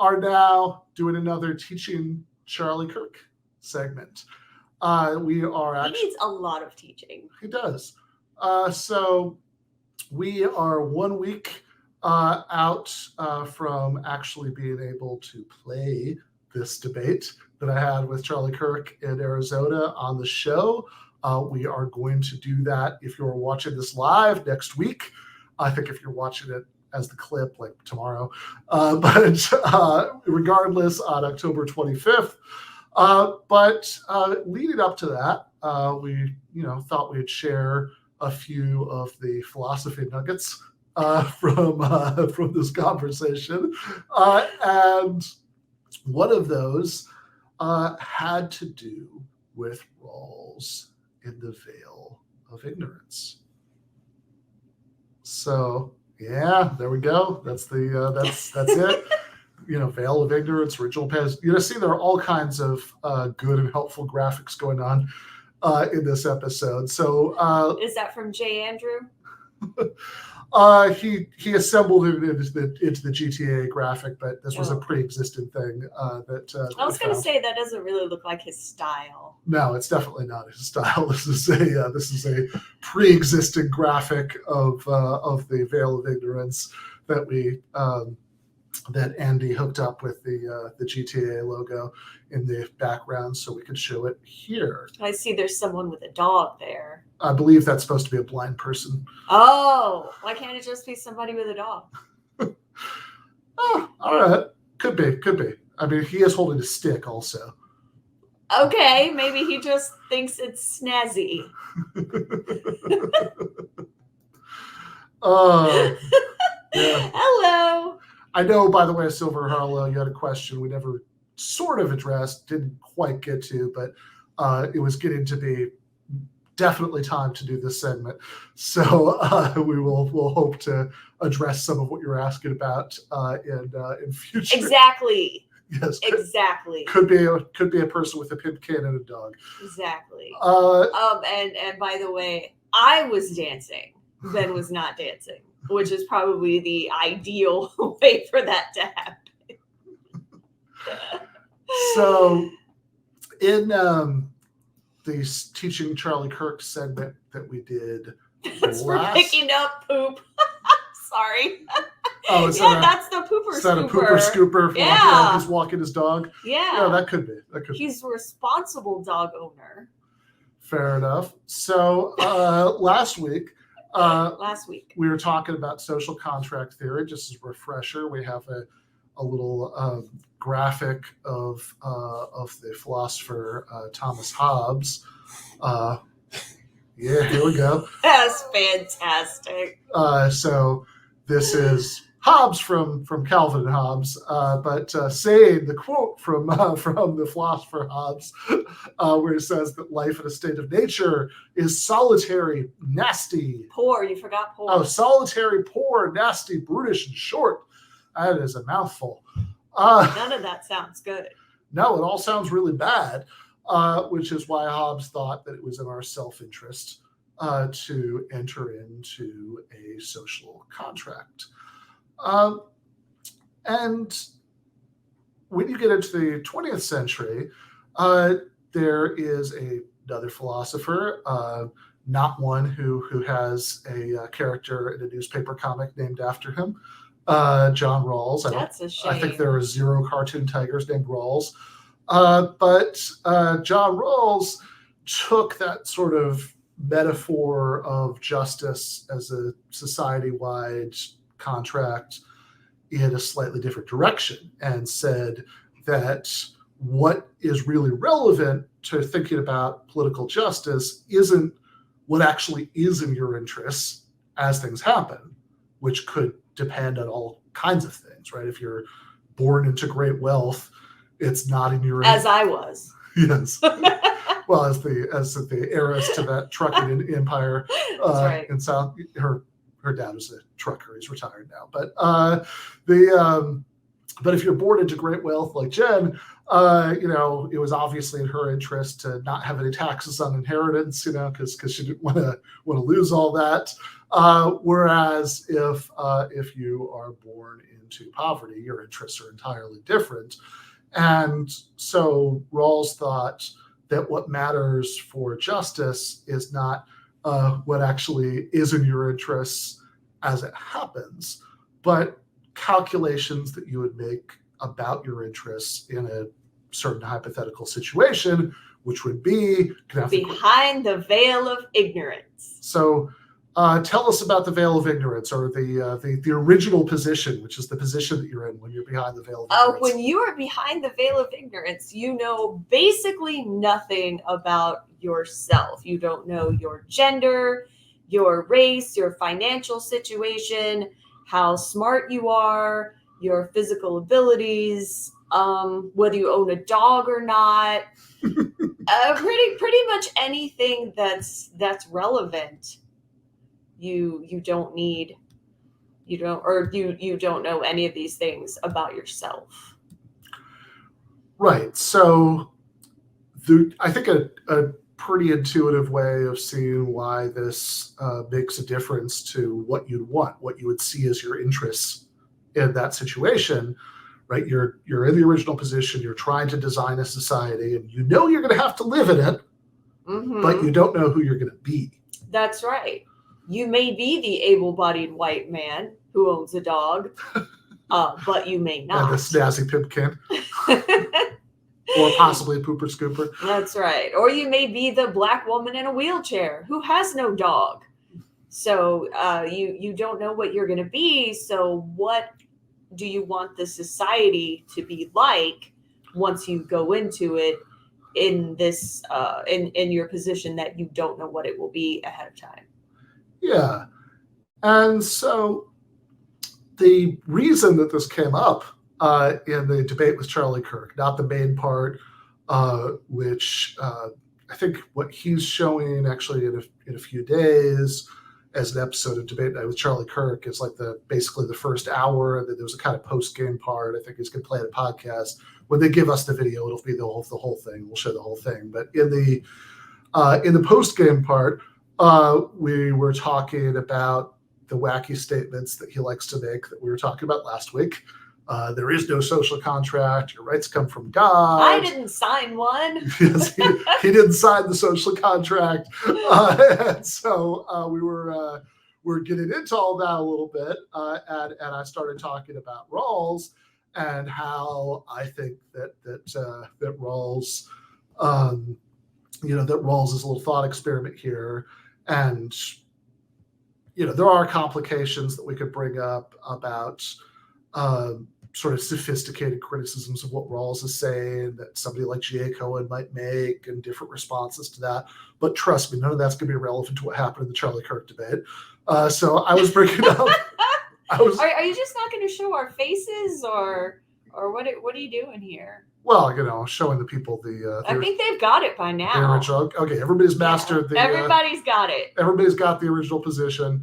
are now doing another Teaching Charlie Kirk segment. We are actually... He needs a lot of teaching. He does. So we are 1 week out from actually being able to play this debate that I had with Charlie Kirk in Arizona on the show. We are going to do that if you're watching this live next week. I think if you're watching it as the clip, like tomorrow. But regardless, on October 25th. But leading up to that, we thought we'd share a few of the philosophy nuggets from this conversation, and one of those had to do with Rawls in the veil of ignorance. So yeah, there we go. That's it. Veil of ignorance, original past. See, there are all kinds of good and helpful graphics going on in this episode. So is that from J. Andrew? He assembled it into the GTA graphic, but this was a pre-existing thing that I was going to say that doesn't really look like his style. No, it's definitely not his style. This is a pre-existing graphic of the Veil of Ignorance that we that Andy hooked up with the GTA logo in the background, so we could show it here. I see there's someone with a dog there. I believe that's supposed to be a blind person. Oh, why can't it just be somebody with a dog? Oh, all right. Could be. I mean, he is holding a stick also. Okay, maybe he just thinks it's snazzy. Yeah. Hello. I know, by the way, Silver Harlow, you had a question we never sort of addressed, didn't quite get to, but it was getting to be definitely time to do this segment. So we'll hope to address some of what you're asking about in future. Exactly. Yes. Exactly. Could be a person with a pimp can and a dog. Exactly. And by the way, I was dancing. Ben was not dancing, which is probably the ideal way for that to happen. So, in the Teaching Charlie Kirk segment that we did, we're picking up poop. Sorry. Oh, that's the pooper scooper. Is that a pooper scooper? Yeah. He's walking his dog. Yeah. Yeah, that could be. He's a responsible dog owner. Fair enough. So last week we were talking about social contract theory. Just as a refresher, we have a little graphic of the philosopher Thomas Hobbes. Yeah, here we go. That's fantastic. So this is Hobbes from Calvin and Hobbes, but saying the quote from the philosopher Hobbes, where he says that life in a state of nature is solitary, nasty. Poor, you forgot poor. Oh, solitary, poor, nasty, brutish, and short. That is a mouthful. None of that sounds good. No, it all sounds really bad, which is why Hobbes thought that it was in our self-interest to enter into a social contract. And when you get into the 20th century, there is another philosopher, not one who has a character in a newspaper comic named after him, John Rawls. That's a shame. I think there are 0 cartoon tigers named Rawls. But John Rawls took that sort of metaphor of justice as a society-wide contract in a slightly different direction and said that what is really relevant to thinking about political justice isn't what actually is in your interests as things happen, which could depend on all kinds of things, right? If you're born into great wealth, it's not in your as I was. Yes. Well, as the heiress to that trucking empire right. in South, her dad was a trucker. He's retired now, but But if you're born into great wealth like Jen, it was obviously in her interest to not have any taxes on inheritance, because she didn't want to lose all that. Whereas if you are born into poverty, your interests are entirely different. And so Rawls thought that what matters for justice is not what actually is in your interests as it happens, but calculations that you would make about your interests in a certain hypothetical situation, which would be behind the veil of ignorance. So tell us about the veil of ignorance, or the original position, which is the position that you're in when you're behind the veil of ignorance. When you are behind the veil of ignorance, you know basically nothing about yourself. You don't know your gender, your race, your financial situation, how smart you are, your physical abilities, whether you own a dog or not, pretty much anything that's relevant. You don't know any of these things about yourself. Right. So I think a pretty intuitive way of seeing why this makes a difference to what you'd want, what you would see as your interests in that situation, right? You're in the original position, you're trying to design a society, and you're going to have to live in it, but you don't know who you're going to be. That's right. You may be the able-bodied white man who owns a dog, but you may not. And the snazzy pimpkin. Or possibly a pooper scooper. That's right. Or you may be the black woman in a wheelchair who has no dog. So you don't know what you're going to be. So what do you want the society to be like once you go into it in this in your position that you don't know what it will be ahead of time? Yeah. And so the reason that this came up in the debate with Charlie Kirk, not the main part, which I think what he's showing actually in a few days as an episode of Debate Night with Charlie Kirk is like basically the first hour, and then there was a kind of post-game part. I think he's going to play a podcast. When they give us the video, it'll be the whole thing. We'll show the whole thing. But in the post-game part, we were talking about the wacky statements that he likes to make that we were talking about last week. There is no social contract. Your rights come from God. I didn't sign one. Yes, he didn't sign the social contract. And so we were getting into all that a little bit. And I started talking about Rawls and how I think that Rawls, that Rawls is a little thought experiment here. And, there are complications that we could bring up about sort of sophisticated criticisms of what Rawls is saying that somebody like G.A. Cohen might make and different responses to that. But trust me, none of that's going to be relevant to what happened in the Charlie Kirk debate. So I was bringing up... Are you just not going to show our faces or what are you doing here? Well, showing the people I think they've got it by now. The original, okay, everybody's mastered everybody's got it. Everybody's got the original position.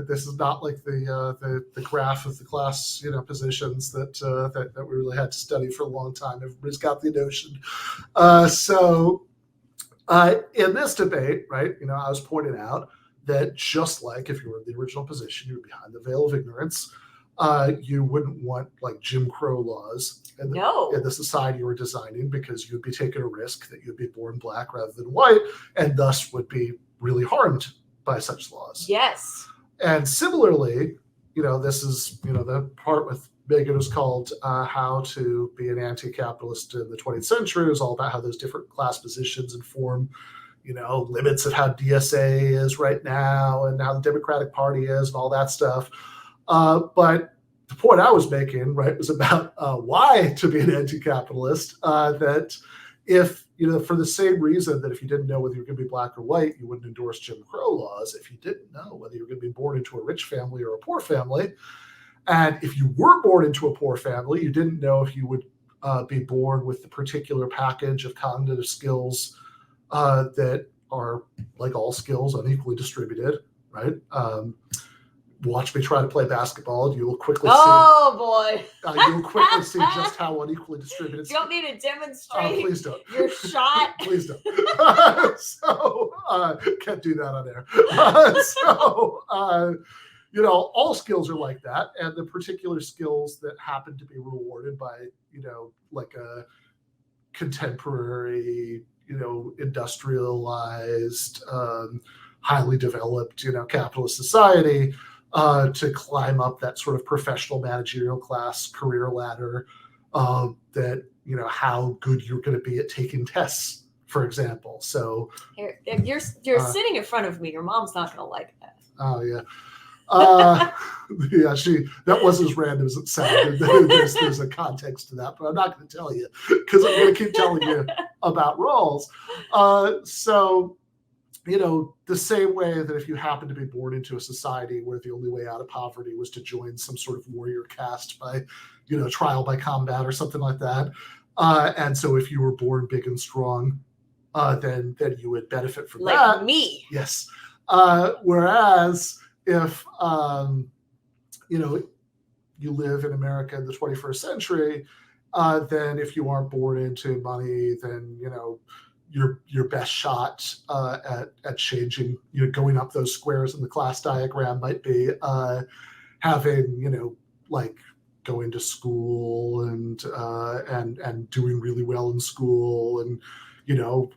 This is not like the graph of the class, positions that we really had to study for a long time. Everybody's got the notion. So in this debate, right, I was pointing out that just like if you were in the original position, you're behind the veil of ignorance. You wouldn't want like Jim Crow laws in the society you were designing, because you'd be taking a risk that you'd be born black rather than white, and thus would be really harmed by such laws. Yes. And similarly, this is, the part with Megan is called How to Be an Anti-Capitalist in the 20th Century. Is all about how those different class positions inform, limits of how DSA is right now and how the Democratic Party is and all that stuff. But the point I was making, right, was about why to be an anti-capitalist, that if, for the same reason that if you didn't know whether you're going to be black or white, you wouldn't endorse Jim Crow laws. If you didn't know whether you're going to be born into a rich family or a poor family, and if you were born into a poor family, you didn't know if you would be born with the particular package of cognitive skills that are, like all skills, unequally distributed, right? watch me try to play basketball, and you'll quickly boy. you'll quickly see just how unequally distributed. Do you want me to demonstrate please don't. your shot? Please don't. Can't do that on air. All skills are like that, and the particular skills that happen to be rewarded by, like a contemporary, industrialized, highly developed, capitalist society, to climb up that sort of professional managerial class career ladder, that, how good you're going to be at taking tests, for example. So you're sitting in front of me. Your mom's not going to like that. Oh, yeah. That was as random as it sounded. There's a context to that, but I'm not going to tell you because I'm going to keep telling you about Rawls. So, the same way that if you happen to be born into a society where the only way out of poverty was to join some sort of warrior caste by, trial by combat or something like that. And so if you were born big and strong, then you would benefit from that. Like me. Yes. Whereas if, you live in America in the 21st century, then if you aren't born into money, then, your best shot at changing, going up those squares in the class diagram might be having, like going to school and doing really well in school and,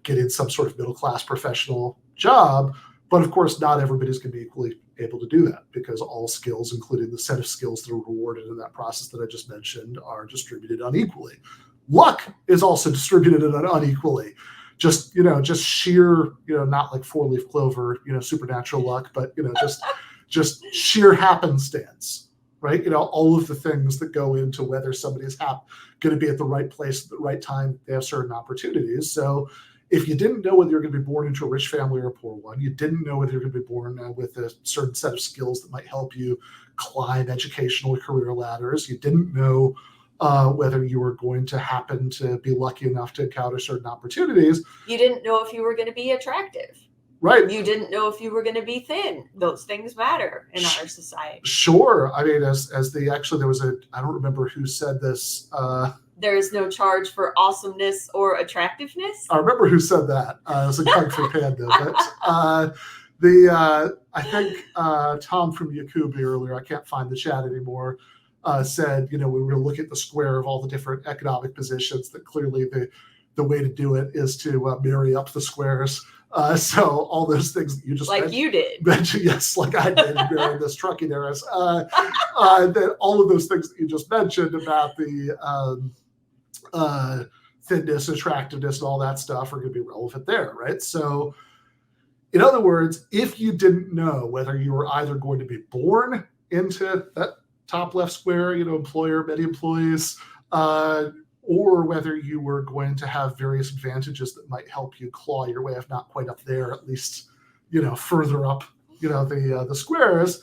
getting some sort of middle class professional job. But of course, not everybody's going to be equally able to do that because all skills, including the set of skills that are rewarded in that process that I just mentioned, are distributed unequally. Luck is also distributed unequally. Just sheer, not like 4-leaf clover, supernatural luck, but, just sheer happenstance, right? All of the things that go into whether somebody's going to be at the right place at the right time, they have certain opportunities. So if you didn't know whether you're going to be born into a rich family or a poor one, you didn't know whether you're going to be born with a certain set of skills that might help you climb educational or career ladders, you didn't know whether you were going to happen to be lucky enough to encounter certain opportunities. You didn't know if you were going to be attractive. Right. You didn't know if you were going to be thin. Those things matter in our society. Sure. I mean, there was I don't remember who said this. There is no charge for awesomeness or attractiveness. I remember who said that. It was a Kung Fu Panda. But I think Tom from Yakubi earlier, I can't find the chat anymore, said, we were going to look at the square of all the different economic positions, that clearly the way to do it is to marry up the squares. So all those things that you just mentioned, yes, like I did during this trucking eras, that all of those things that you just mentioned about the thinness, attractiveness, and all that stuff are going to be relevant there, right? So in other words, if you didn't know whether you were either going to be born into that top left square, employer, many employees, or whether you were going to have various advantages that might help you claw your way, if not quite up there, at least, further up, the squares,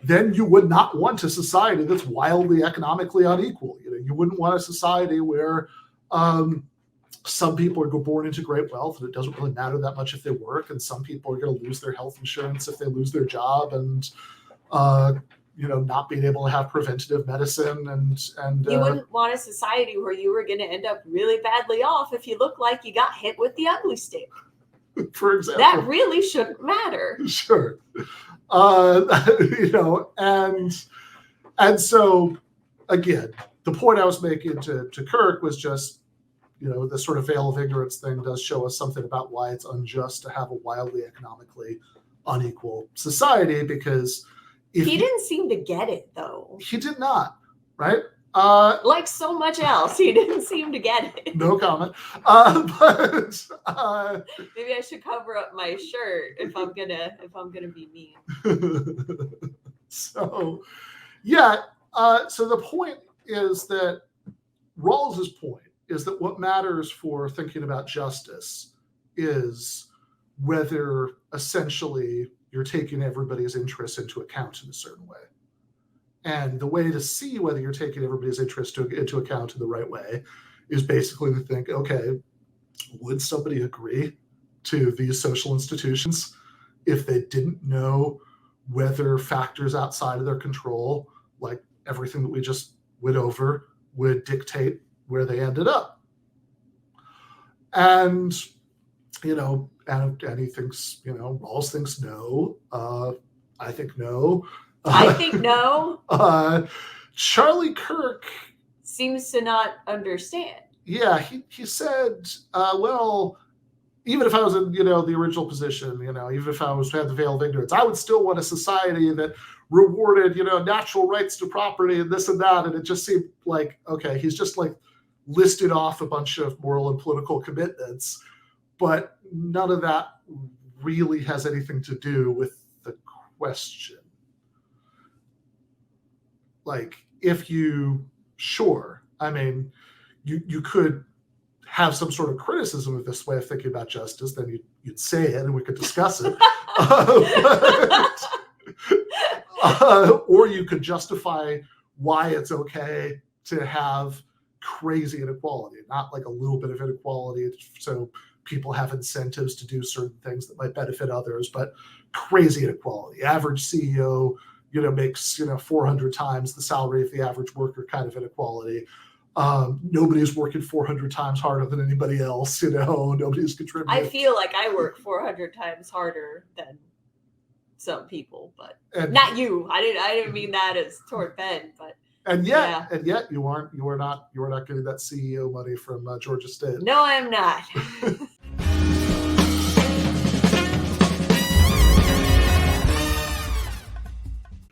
then you would not want a society that's wildly economically unequal. You wouldn't want a society where some people are born into great wealth and it doesn't really matter that much if they work, and some people are going to lose their health insurance if they lose their job, and not being able to have preventative medicine, and you wouldn't want a society where you were going to end up really badly off if you look like you got hit with the ugly stick. For example, that really shouldn't matter. Sure. And so again, the point I was making to Kirk was just, the sort of veil of ignorance thing does show us something about why it's unjust to have a wildly economically unequal society, because he didn't seem to get it, though. He did not, right? Like so much else, he didn't seem to get it. No comment. But maybe I should cover up my shirt if I'm gonna be mean. So, yeah. So the point is that Rawls's point is that what matters for thinking about justice is whether essentially you're taking everybody's interests into account in a certain way. And the way to see whether you're taking everybody's interest into account in the right way is basically to think, okay, would somebody agree to these social institutions if they didn't know weather factors outside of their control, like everything that we just went over, would dictate where they ended up. And, and he thinks, Rawls thinks no. I think no. I think no. Charlie Kirk seems to not understand. Yeah, he said, well, even if I was in, the original position, even if I had the veil of ignorance, I would still want a society that rewarded, natural rights to property and this and that. And it just seemed like, okay, he's just like listed off a bunch of moral and political commitments, but none of that really has anything to do with the question. Like, sure, I mean, you could have some sort of criticism of this way of thinking about justice, then you'd say it and we could discuss it. Or you could justify why it's okay to have crazy inequality, not like a little bit of inequality so people have incentives to do certain things that might benefit others, but crazy inequality. Average CEO, makes, 400 times the salary of the average worker kind of inequality. Nobody's working 400 times harder than anybody else, nobody's contributing. I feel like I work 400 times harder than some people, but not you. I didn't mean that as toward Ben, but yet you are not getting that CEO money from Georgia State. No, I'm not.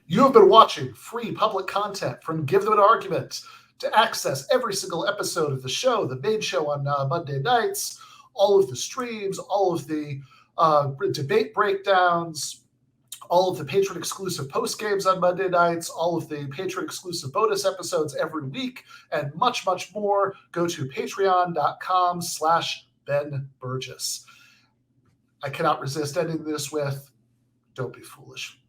You have been watching free public content from Give Them an Argument. To access every single episode of the show, the main show on Monday nights, all of the streams, all of the debate breakdowns, all of the patron-exclusive post-games on Monday nights, all of the patron-exclusive bonus episodes every week, and much, much more, go to patreon.com/Ben Burgis. I cannot resist ending this with, don't be foolish.